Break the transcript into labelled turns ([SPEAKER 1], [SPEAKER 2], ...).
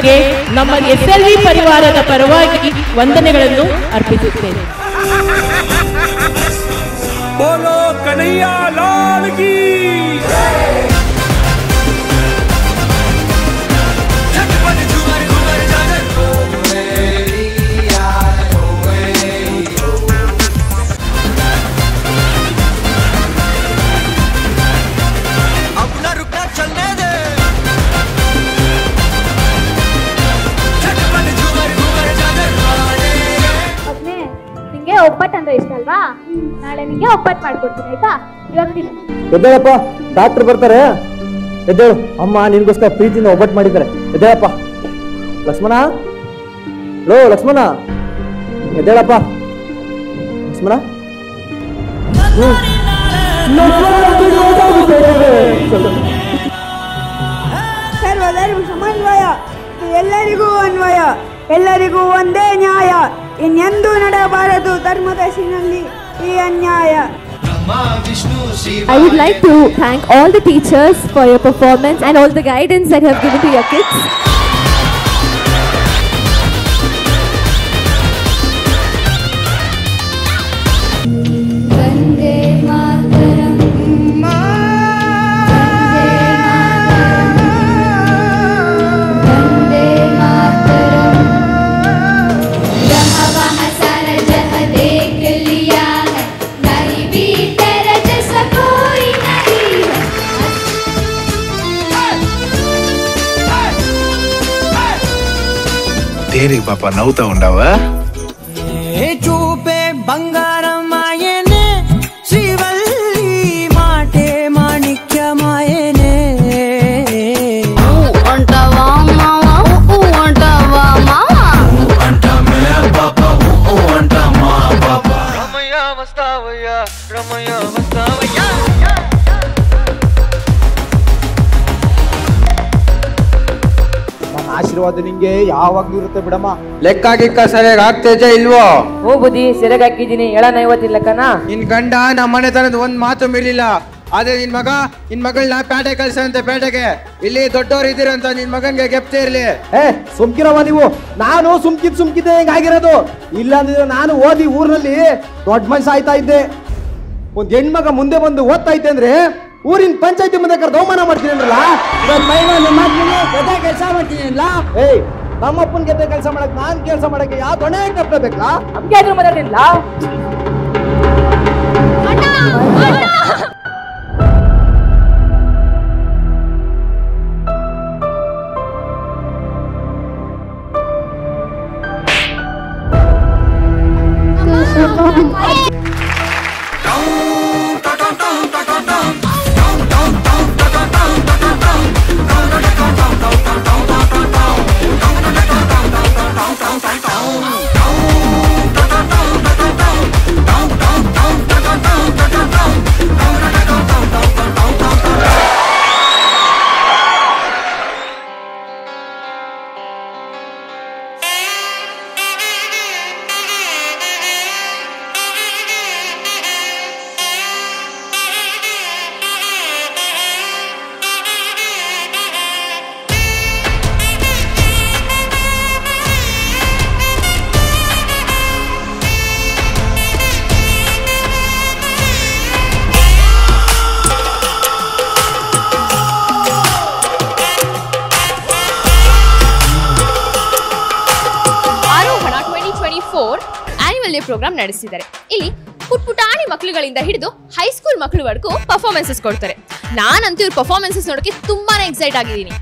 [SPEAKER 1] ಅವರಿಗೆ ನಮ್ಮ SLV ಪರಿವಾರದ ಪರವಾಗಿ ವಂದನೆಗಳನ್ನು ಅರ್ಪಿಸುತ್ತೇನೆ.
[SPEAKER 2] बोलो कन्हैया लाल की
[SPEAKER 3] ಒಬ್ಬಟ್ಟು ಅಂದ್ರೆ ಇಷ್ಟ ಅಲ್ವಾ? ನಾಳೆ ನಿಂಗೆ ಒಬ್ಬಟ್ಟು ಮಾಡ್ಕೊಡ್ತೀನಿ ಆಯ್ತಾ? ಇವಾಗ
[SPEAKER 4] ಎದ್ದೇಳಪ್ಪ, ಡಾಕ್ಟರ್ ಬರ್ತಾರೆ. ಎದ್ದೇಳು, ಅಮ್ಮ ನಿನ್ಗೋಸ್ಕರ ಪ್ರೀತಿಯಿಂದ ಒಬ್ಬಟ್ಟು ಮಾಡಿದ್ದಾರೆ. ಎದ್ದೇಳಪ್ಪ. ಲಕ್ಷ್ಮಣ, ಲೋ ಲಕ್ಷ್ಮಣ, ಎದ್ದೇಳಪ್ಪ. ಲಕ್ಷ್ಮಣ,
[SPEAKER 5] ಸರ್ವಧರ್ಮ ಸಮನ್ವಯ, ಎಲ್ಲರಿಗೂ ಅನ್ವಯ, ಎಲ್ಲರಿಗೂ ಒಂದೇ ನ್ಯಾಯ, ಇನ್ನೆಂದೂ ನಡೆಯಬಾರದು ಧರ್ಮದ ಹೆಸರಿನಲ್ಲಿ ಈ ಅನ್ಯಾಯ.
[SPEAKER 6] I would like to thank all the teachers for your performance and all the guidance that you have given to your kids.
[SPEAKER 7] దేనికి పాప నవ్వుతా ఉండవా?
[SPEAKER 8] చూపే బంగారమాయనే, శ్రీవల్లి మాటే మాణిక్యమాయనే.
[SPEAKER 9] అంటావా మావా, అంటావా మావా,
[SPEAKER 8] అంటామే పాప, అంటామా పాప. రమయ్య వస్తావయ్యా, రమయ్య వస్తావయ్యా.
[SPEAKER 4] ಆಶೀರ್ವಾದ ನಿಂಗೆ ಯಾವಾಗ್ಲೂ ಇರುತ್ತೆ ಬಿಡಮ್ಮ.
[SPEAKER 10] ಲೆಕ್ಕ ಗಿಕ್ಕ ಸರಿಯಾಗಿ ಆಗ್ತೈತೆ ಇಲ್ವೋ?
[SPEAKER 11] ಹೂ ಬುದ್ಧಿ ಸರಿಯಾಗಿ ಹಾಕಿದ್ದೀನಿ. 750 ಲೆಕ್ಕನ.
[SPEAKER 10] ನಿನ್ ಗಂಡ ನಮ್ಮ ಮನೆತನದ ಒಂದ್ ಮಾತು ಮೀಲಿಲ್ಲ. ಆದ್ರೆ ನಿನ್ ಮಗಳನ್ನ ಪೇಟೆ ಕಳ್ಸಂತೆ. ಪೇಟೆಗೆ ಇಲ್ಲಿ ದೊಡ್ಡವ್ರು ಇದ್ದೀರಂತ ನಿನ್ ಮಗನ್ಗೆ ಗೆಪ್ತಿ ಇರ್ಲಿ.
[SPEAKER 4] ಸುಮ್ಕಿರವ ನೀವು. ನಾನು ಸುಮ್ಕಿದ್ದೆ ಹಿಂಗಾಗಿರೋದು. ಇಲ್ಲ ಅಂದಿದ್ರೆ ನಾನು ಓದಿ ಊರಿನಲ್ಲಿ ದೊಡ್ಡ ಮನುಷ್ಯ ಆಯ್ತಾ ಇದ್ದೆ. ಒಂದ್ ಹೆಣ್ಮಗ ಮುಂದೆ ಬಂದು ಓದ್ತಾ ಇದ್ದೆ ಅಂದ್ರೆ ಊರಿನ ಪಂಚಾಯತಿ ಮುಂದೆ ಕರೆದು ಅವಮಾನ ಮಾಡ್ತೀನಿ ಅಂದ್ರಲ್ಲ. ಕೆಲಸ ಮಾಡ್ತೀನಿ ಅಲ್ಲ. ನಮ್ಮಪ್ಪನ ಗೆದ್ದೆ ಕೆಲಸ ಮಾಡಕ್ ನಾನ್ ಕೆಲಸ ಮಾಡಕ್ಕೆ ಯಾವ ದೊಣ್ಣೆ ತಪ್ಪಬೇಕಲ್ಲ.
[SPEAKER 11] ನಮ್ಗೆ ಮಾತಾಡಿಲ್ಲ.
[SPEAKER 9] ಆನ್ಯುವಲ್ ಡೇ ಪ್ರೋಗ್ರಾಮ್ ನಡೆಸಿದ್ದಾರೆ. ಇಲ್ಲಿ ಪುಟ್ಪುಟಾಣಿ ಮಕ್ಕಳುಗಳಿಂದ ಹಿಡಿದು ಹೈಸ್ಕೂಲ್ ಮಕ್ಕಳವರೆಗೂ ಪರ್ಫಾರ್ಮೆನ್ಸಸ್ ಕೊಡ್ತಾರೆ. ನಾನಂತೂ ಇವ್ರ ಪರ್ಫಾರ್ಮೆನ್ಸಸ್ ನೋಡೋಕೆ ತುಂಬಾನೇ ಎಕ್ಸೈಟ್ ಆಗಿದ್ದೀನಿ.